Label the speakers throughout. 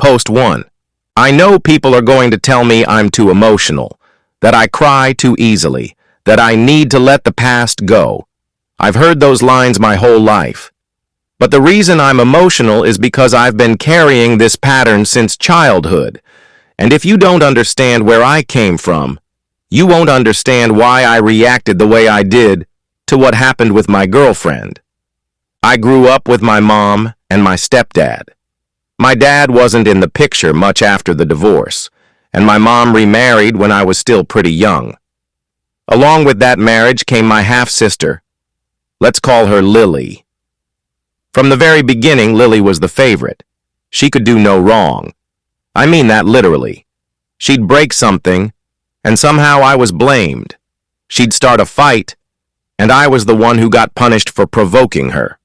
Speaker 1: Post 1. I know people are going to tell me I'm too emotional, that I cry too easily, that I need to let the past go. I've heard those lines my whole life. But the reason I'm emotional is because I've been carrying this pattern since childhood. And if you don't understand where I came from, you won't understand why I reacted the way I did to what happened with my girlfriend. I grew up with my mom and my stepdad. My dad wasn't in the picture much after the divorce, and my mom remarried when I was still pretty young. Along with that marriage came my half-sister. Let's call her Lily. From the very beginning, Lily was the favorite. She could do no wrong. I mean that literally. She'd break something, and somehow I was blamed. She'd start a fight, and I was the one who got punished for provoking her.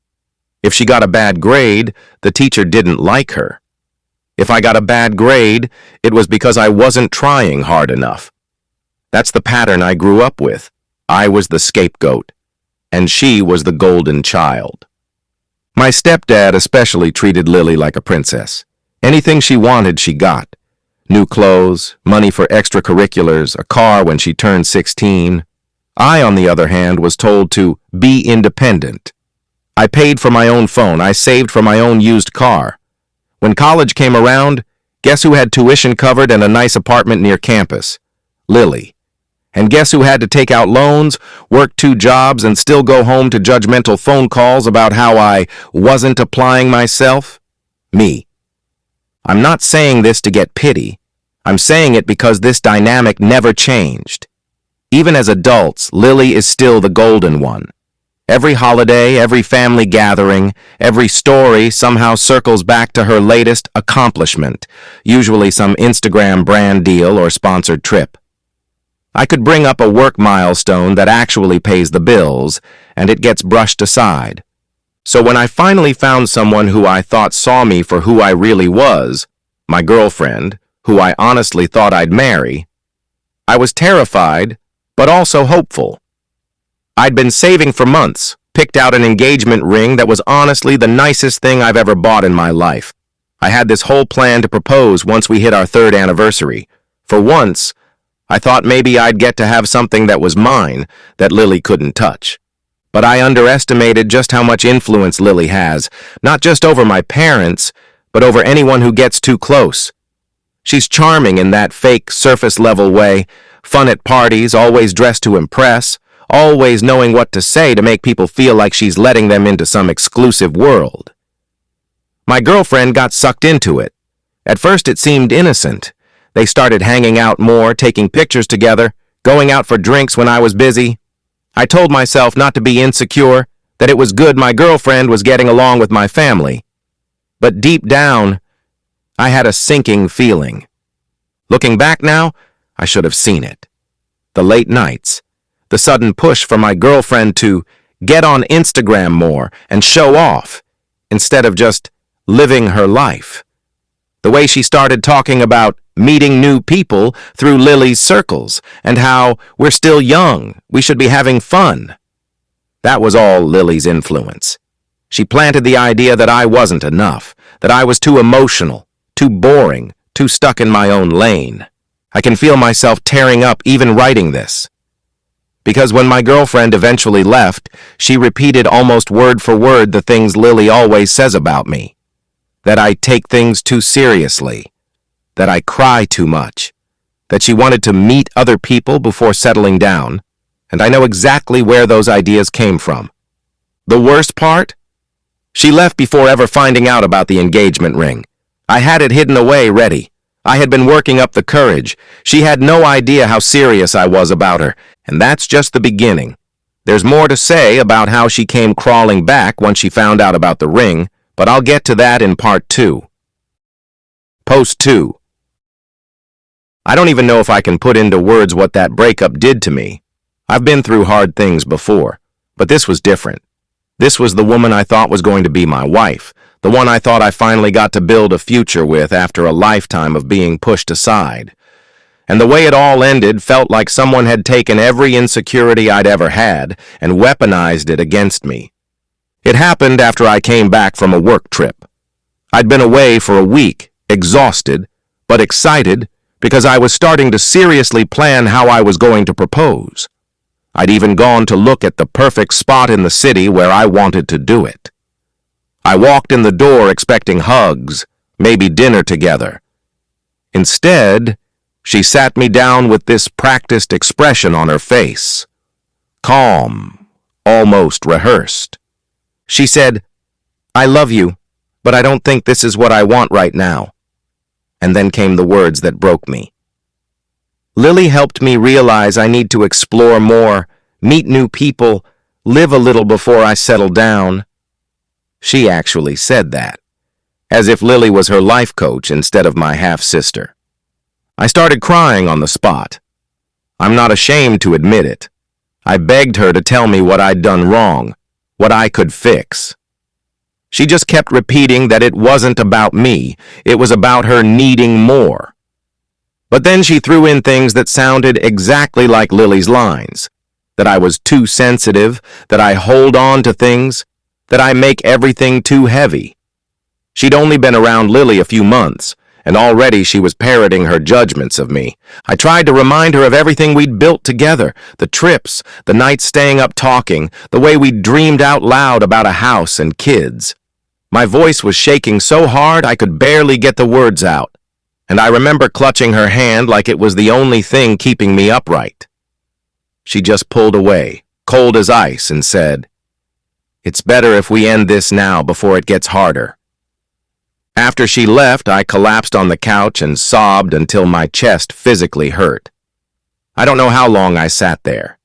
Speaker 1: If she got a bad grade, the teacher didn't like her. If I got a bad grade, it was because I wasn't trying hard enough. That's the pattern I grew up with. I was the scapegoat, and she was the golden child. My stepdad especially treated Lily like a princess. Anything she wanted, she got. New clothes, money for extracurriculars, a car when she turned 16. I, on the other hand, was told to be independent. I paid for my own phone. I saved for my own used car. When college came around, guess who had tuition covered and a nice apartment near campus? Lily. And guess who had to take out loans, work 2 jobs, and still go home to judgmental phone calls about how I wasn't applying myself? Me. I'm not saying this to get pity. I'm saying it because this dynamic never changed. Even as adults, Lily is still the golden one. Every holiday, every family gathering, every story somehow circles back to her latest accomplishment, usually some Instagram brand deal or sponsored trip. I could bring up a work milestone that actually pays the bills, and it gets brushed aside. So when I finally found someone who I thought saw me for who I really was, my girlfriend, who I honestly thought I'd marry, I was terrified, but also hopeful. I'd been saving for months, picked out an engagement ring that was honestly the nicest thing I've ever bought in my life. I had this whole plan to propose once we hit our 3rd anniversary. For once, I thought maybe I'd get to have something that was mine, that Lily couldn't touch. But I underestimated just how much influence Lily has, not just over my parents, but over anyone who gets too close. She's charming in that fake, surface-level way, fun at parties, always dressed to impress, always knowing what to say to make people feel like she's letting them into some exclusive world. My girlfriend got sucked into it. At first it seemed innocent. They started hanging out more, taking pictures together, going out for drinks when I was busy. I told myself not to be insecure, that it was good my girlfriend was getting along with my family. But deep down, I had a sinking feeling. Looking back now, I should have seen it. The late nights, the sudden push for my girlfriend to get on Instagram more and show off, instead of just living her life. The way she started talking about meeting new people through Lily's circles, and how we're still young, we should be having fun. That was all Lily's influence. She planted the idea that I wasn't enough, that I was too emotional, too boring, too stuck in my own lane. I can feel myself tearing up even writing this. Because when my girlfriend eventually left, she repeated almost word for word the things Lily always says about me. That I take things too seriously, that I cry too much, that she wanted to meet other people before settling down, and I know exactly where those ideas came from. The worst part? She left before ever finding out about the engagement ring. I had it hidden away ready. I had been working up the courage. She had no idea how serious I was about her, and that's just the beginning. There's more to say about how she came crawling back once she found out about the ring, but I'll get to that in part 2. Post 2. I don't even know if I can put into words what that breakup did to me. I've been through hard things before, but this was different. This was the woman I thought was going to be my wife, the one I thought I finally got to build a future with after a lifetime of being pushed aside. And the way it all ended felt like someone had taken every insecurity I'd ever had and weaponized it against me. It happened after I came back from a work trip. I'd been away for a week, exhausted, but excited because I was starting to seriously plan how I was going to propose. I'd even gone to look at the perfect spot in the city where I wanted to do it. I walked in the door expecting hugs, maybe dinner together. Instead, she sat me down with this practiced expression on her face. Calm, almost rehearsed. She said, "I love you, but I don't think this is what I want right now." And then came the words that broke me. Lily helped me realize I need to explore more, meet new people, live a little before I settle down. She actually said that, as if Lily was her life coach instead of my half-sister. I started crying on the spot. I'm not ashamed to admit it. I begged her to tell me what I'd done wrong, what I could fix. She just kept repeating that it wasn't about me, it was about her needing more. But then she threw in things that sounded exactly like Lily's lines, that I was too sensitive, that I hold on to things, that I make everything too heavy. She'd only been around Lily a few months, and already she was parroting her judgments of me. I tried to remind her of everything we'd built together, the trips, the nights staying up talking, the way we'd dreamed out loud about a house and kids. My voice was shaking so hard I could barely get the words out, and I remember clutching her hand like it was the only thing keeping me upright. She just pulled away, cold as ice, and said, "It's better if we end this now before it gets harder." After she left, I collapsed on the couch and sobbed until my chest physically hurt. I don't know how long I sat there.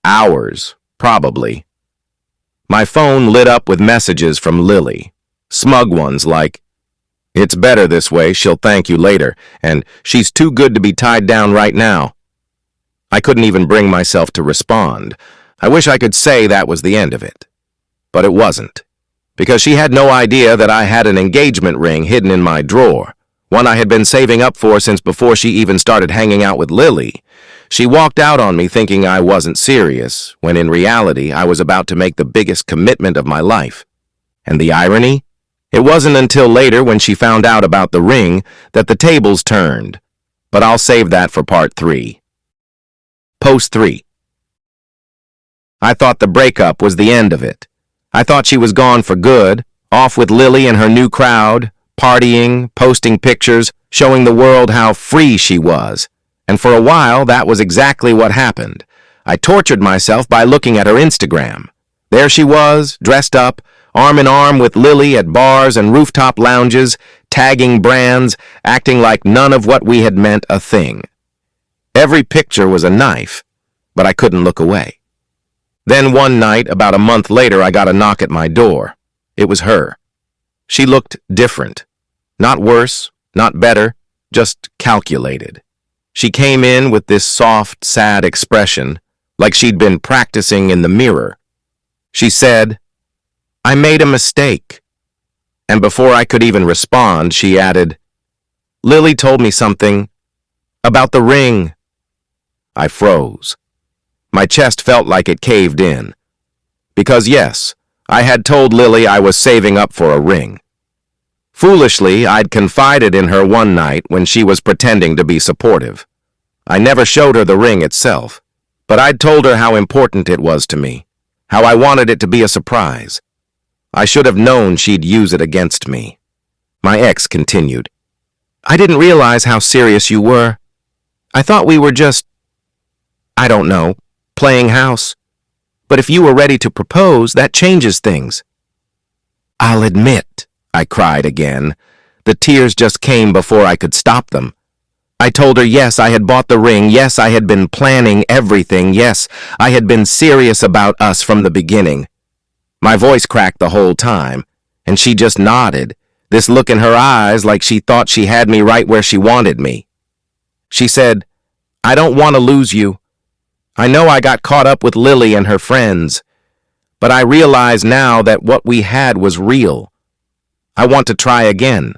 Speaker 1: Hours, probably. My phone lit up with messages from Lily, smug ones like, "It's better this way, she'll thank you later," and "She's too good to be tied down right now." I couldn't even bring myself to respond. I wish I could say that was the end of it. But it wasn't, because she had no idea that I had an engagement ring hidden in my drawer, one I had been saving up for since before she even started hanging out with Lily. She walked out on me thinking I wasn't serious, when in reality I was about to make the biggest commitment of my life. And the irony? It wasn't until later when she found out about the ring that the tables turned. But I'll save that for part 3. Post 3. I thought the breakup was the end of it. I thought she was gone for good, off with Lily and her new crowd, partying, posting pictures, showing the world how free she was. And for a while, that was exactly what happened. I tortured myself by looking at her Instagram. There she was, dressed up, arm in arm with Lily at bars and rooftop lounges, tagging brands, acting like none of what we had meant a thing. Every picture was a knife, but I couldn't look away. Then one night, about a month later, I got a knock at my door. It was her. She looked different. Not worse, not better, just calculated. She came in with this soft, sad expression, like she'd been practicing in the mirror. She said, "I made a mistake." And before I could even respond, she added, "Lily told me something about the ring." I froze. My chest felt like it caved in. Because yes, I had told Lily I was saving up for a ring. Foolishly, I'd confided in her one night when she was pretending to be supportive. I never showed her the ring itself, but I'd told her how important it was to me, how I wanted it to be a surprise. I should have known she'd use it against me. My ex continued, "I didn't realize how serious you were. I thought we were just, I don't know, playing house. But if you were ready to propose, that changes things." "I'll admit," I cried again. The tears just came before I could stop them. I told her yes, I had bought the ring, yes, I had been planning everything, yes, I had been serious about us from the beginning. My voice cracked the whole time, and she just nodded, this look in her eyes like she thought she had me right where she wanted me. She said, "I don't want to lose you. I know I got caught up with Lily and her friends, but I realize now that what we had was real. I want to try again."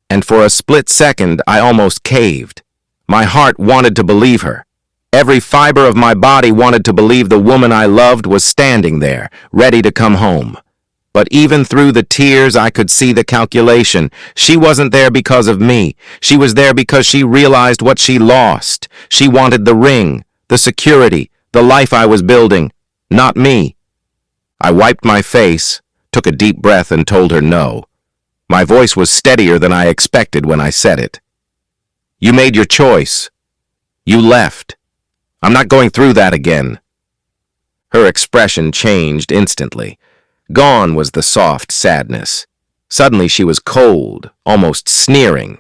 Speaker 1: And for a split second, I almost caved. My heart wanted to believe her. Every fiber of my body wanted to believe the woman I loved was standing there, ready to come home. But even through the tears, I could see the calculation. She wasn't there because of me. She was there because she realized what she lost. She wanted the ring, the security, the life I was building, not me. I wiped my face, took a deep breath, and told her no. My voice was steadier than I expected when I said it. You made your choice. You left. I'm not going through that again. Her expression changed instantly. Gone was the soft sadness. Suddenly she was cold, almost sneering.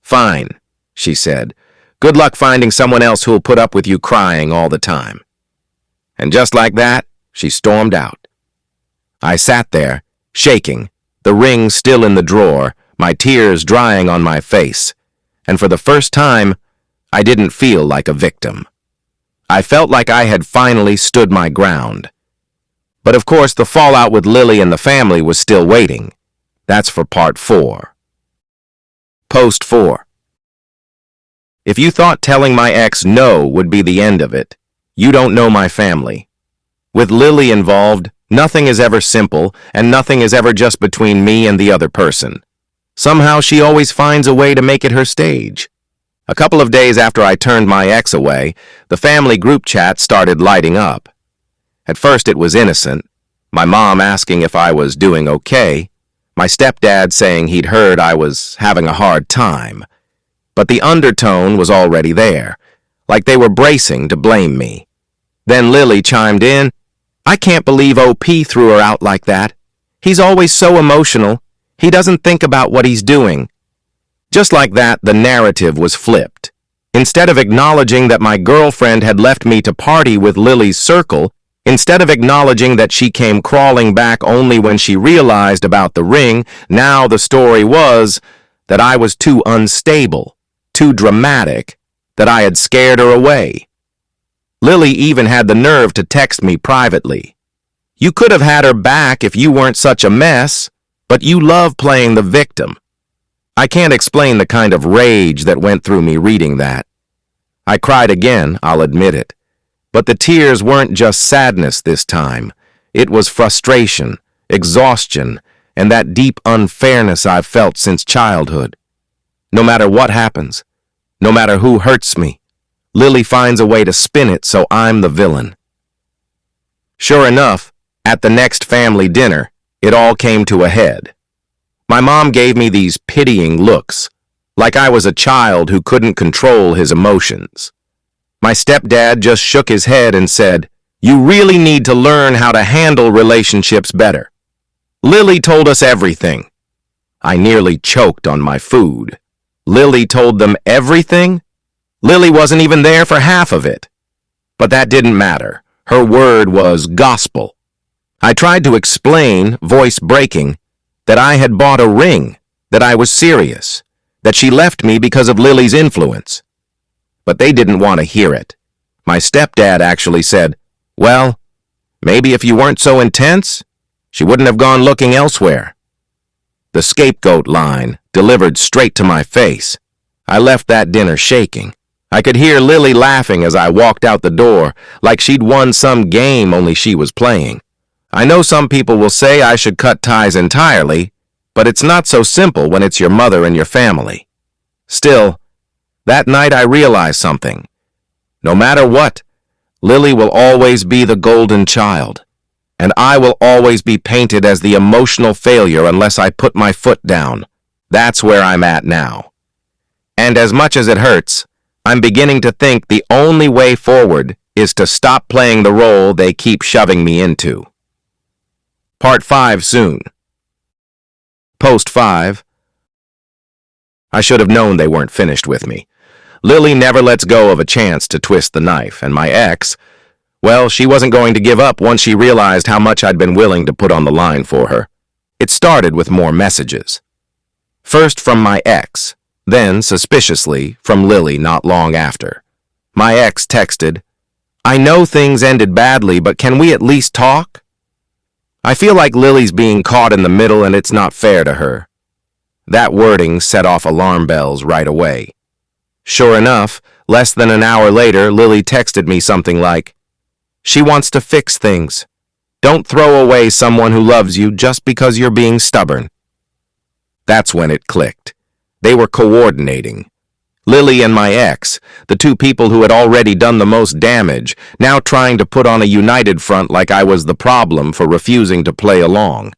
Speaker 1: Fine, she said. Good luck finding someone else who'll put up with you crying all the time. And just like that, she stormed out. I sat there, shaking, the ring still in the drawer, my tears drying on my face. And for the first time, I didn't feel like a victim. I felt like I had finally stood my ground. But of course, the fallout with Lily and the family was still waiting. That's for part 4. Post 4. If you thought telling my ex no would be the end of it, you don't know my family. With Lily involved, nothing is ever simple, and nothing is ever just between me and the other person. Somehow she always finds a way to make it her stage. A couple of days after I turned my ex away, the family group chat started lighting up. At first it was innocent, my mom asking if I was doing okay, my stepdad saying he'd heard I was having a hard time. But the undertone was already there, like they were bracing to blame me. Then Lily chimed in, I can't believe OP threw her out like that. He's always so emotional. He doesn't think about what he's doing. Just like that, the narrative was flipped. Instead of acknowledging that my girlfriend had left me to party with Lily's circle, instead of acknowledging that she came crawling back only when she realized about the ring, now the story was that I was too unstable, too dramatic, that I had scared her away. Lily even had the nerve to text me privately. You could have had her back if you weren't such a mess, but you love playing the victim. I can't explain the kind of rage that went through me reading that. I cried again, I'll admit it. But the tears weren't just sadness this time. It was frustration, exhaustion, and that deep unfairness I've felt since childhood. No matter what happens, no matter who hurts me, Lily finds a way to spin it so I'm the villain. Sure enough, at the next family dinner, it all came to a head. My mom gave me these pitying looks, like I was a child who couldn't control his emotions. My stepdad just shook his head and said, You really need to learn how to handle relationships better. Lily told us everything. I nearly choked on my food. Lily told them everything? Lily wasn't even there for half of it. But that didn't matter. Her word was gospel. I tried to explain, voice breaking, that I had bought a ring, that I was serious, that she left me because of Lily's influence. But they didn't want to hear it. My stepdad actually said, Well, maybe if you weren't so intense, she wouldn't have gone looking elsewhere. The scapegoat line delivered straight to my face. I left that dinner shaking. I could hear Lily laughing as I walked out the door, like she'd won some game only she was playing. I know some people will say I should cut ties entirely, but it's not so simple when it's your mother and your family. Still, that night I realized something. No matter what, Lily will always be the golden child, and I will always be painted as the emotional failure unless I put my foot down. That's where I'm at now. And as much as it hurts, I'm beginning to think the only way forward is to stop playing the role they keep shoving me into. Part 5 soon. Post 5. I should have known they weren't finished with me. Lily never lets go of a chance to twist the knife, and my ex, well, she wasn't going to give up once she realized how much I'd been willing to put on the line for her. It started with more messages. First from my ex, then, suspiciously, from Lily not long after. My ex texted, I know things ended badly, but can we at least talk? I feel like Lily's being caught in the middle and it's not fair to her. That wording set off alarm bells right away. Sure enough, less than an hour later, Lily texted me something like, She wants to fix things. Don't throw away someone who loves you just because you're being stubborn. That's when it clicked. They were coordinating. Lily and my ex, the two people who had already done the most damage, now trying to put on a united front like I was the problem for refusing to play along.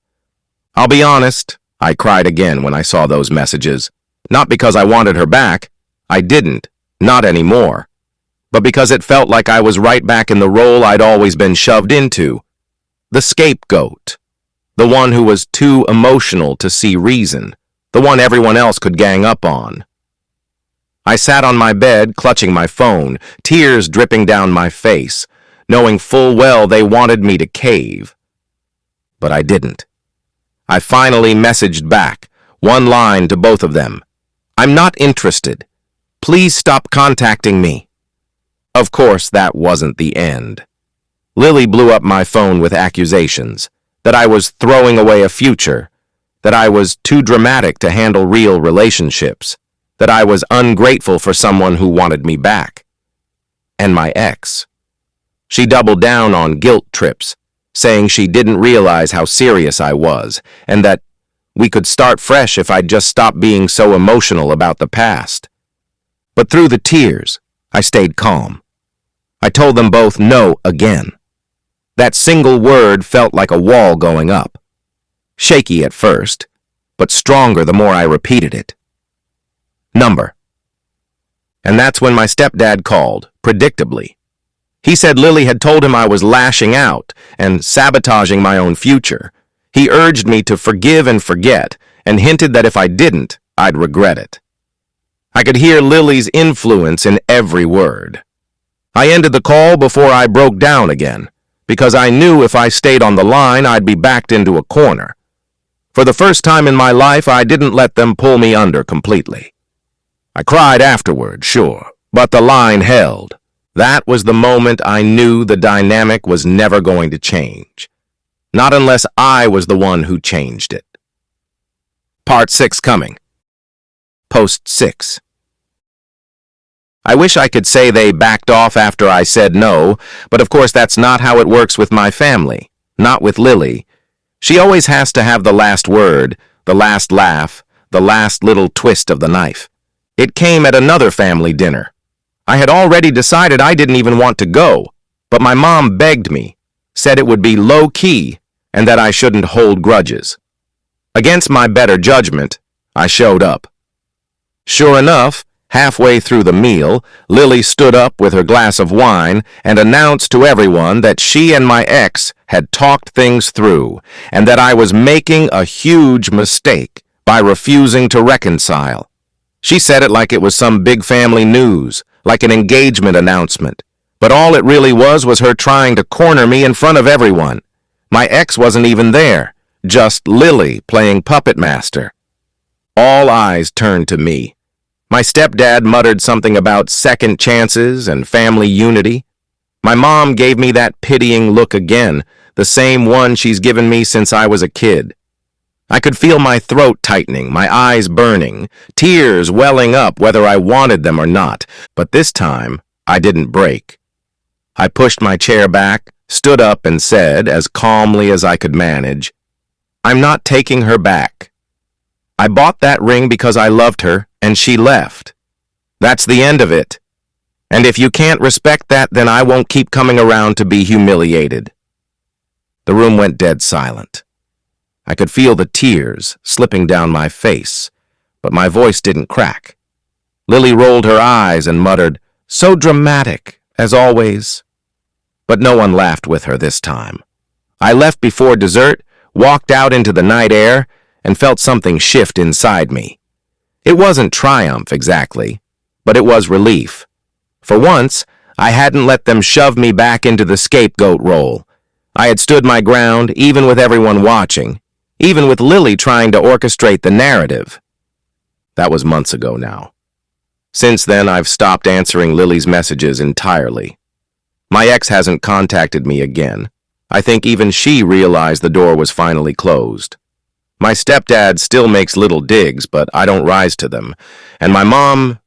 Speaker 1: I'll be honest, I cried again when I saw those messages. Not because I wanted her back. I didn't. Not anymore. But because it felt like I was right back in the role I'd always been shoved into. The scapegoat. The one who was too emotional to see reason. The one everyone else could gang up on. I sat on my bed, clutching my phone, tears dripping down my face, knowing full well they wanted me to cave. But I didn't. I finally messaged back, one line to both of them. I'm not interested. Please stop contacting me. Of course, that wasn't the end. Lily blew up my phone with accusations that I was throwing away a future, that I was too dramatic to handle real relationships, that I was ungrateful for someone who wanted me back. And my ex. She doubled down on guilt trips, saying she didn't realize how serious I was, and that we could start fresh if I'd just stop being so emotional about the past. But through the tears, I stayed calm. I told them both no again. That single word felt like a wall going up. Shaky at first, but stronger the more I repeated it. Number. And that's when my stepdad called, predictably. He said Lily had told him I was lashing out and sabotaging my own future. He urged me to forgive and forget, and hinted that if I didn't, I'd regret it. I could hear Lily's influence in every word. I ended the call before I broke down again, because I knew if I stayed on the line, I'd be backed into a corner. For the first time in my life, I didn't let them pull me under completely. I cried afterward, sure, but the line held. That was the moment I knew the dynamic was never going to change. Not unless I was the one who changed it. Part 6 coming. Post 6. I wish I could say they backed off after I said no, but of course that's not how it works with my family. Not with Lily. She always has to have the last word, the last laugh, the last little twist of the knife. It came at another family dinner. I had already decided I didn't even want to go, but my mom begged me, said it would be low-key, and that I shouldn't hold grudges. Against my better judgment, I showed up. Sure enough, halfway through the meal, Lily stood up with her glass of wine and announced to everyone that she and my ex had talked things through, and that I was making a huge mistake by refusing to reconcile. She said it like it was some big family news, like an engagement announcement. But all it really was her trying to corner me in front of everyone. My ex wasn't even there, just Lily playing puppet master. All eyes turned to me. My stepdad muttered something about second chances and family unity. My mom gave me that pitying look again, the same one she's given me since I was a kid. I could feel my throat tightening, my eyes burning, tears welling up whether I wanted them or not, but this time I didn't break. I pushed my chair back, stood up and said, as calmly as I could manage, I'm not taking her back. I bought that ring because I loved her, and she left. That's the end of it. And if you can't respect that, then I won't keep coming around to be humiliated. The room went dead silent. I could feel the tears slipping down my face, but my voice didn't crack. Lily rolled her eyes and muttered, so dramatic, as always. But no one laughed with her this time. I left before dessert, walked out into the night air, and felt something shift inside me. It wasn't triumph exactly, but it was relief. For once, I hadn't let them shove me back into the scapegoat role. I had stood my ground, even with everyone watching, even with Lily trying to orchestrate the narrative. That was months ago now. Since then, I've stopped answering Lily's messages entirely. My ex hasn't contacted me again. I think even she realized the door was finally closed. My stepdad still makes little digs, but I don't rise to them. And my mom,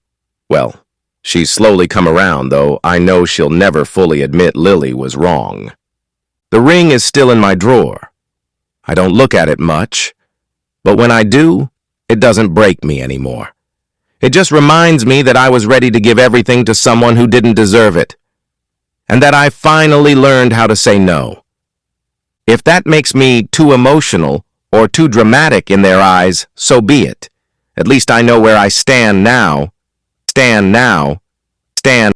Speaker 1: well, she's slowly come around, though I know she'll never fully admit Lily was wrong. The ring is still in my drawer. I don't look at it much, but when I do, it doesn't break me anymore. It just reminds me that I was ready to give everything to someone who didn't deserve it, and that I finally learned how to say no. If that makes me too emotional or too dramatic in their eyes, so be it. At least I know where I stand now. Stand now. Stand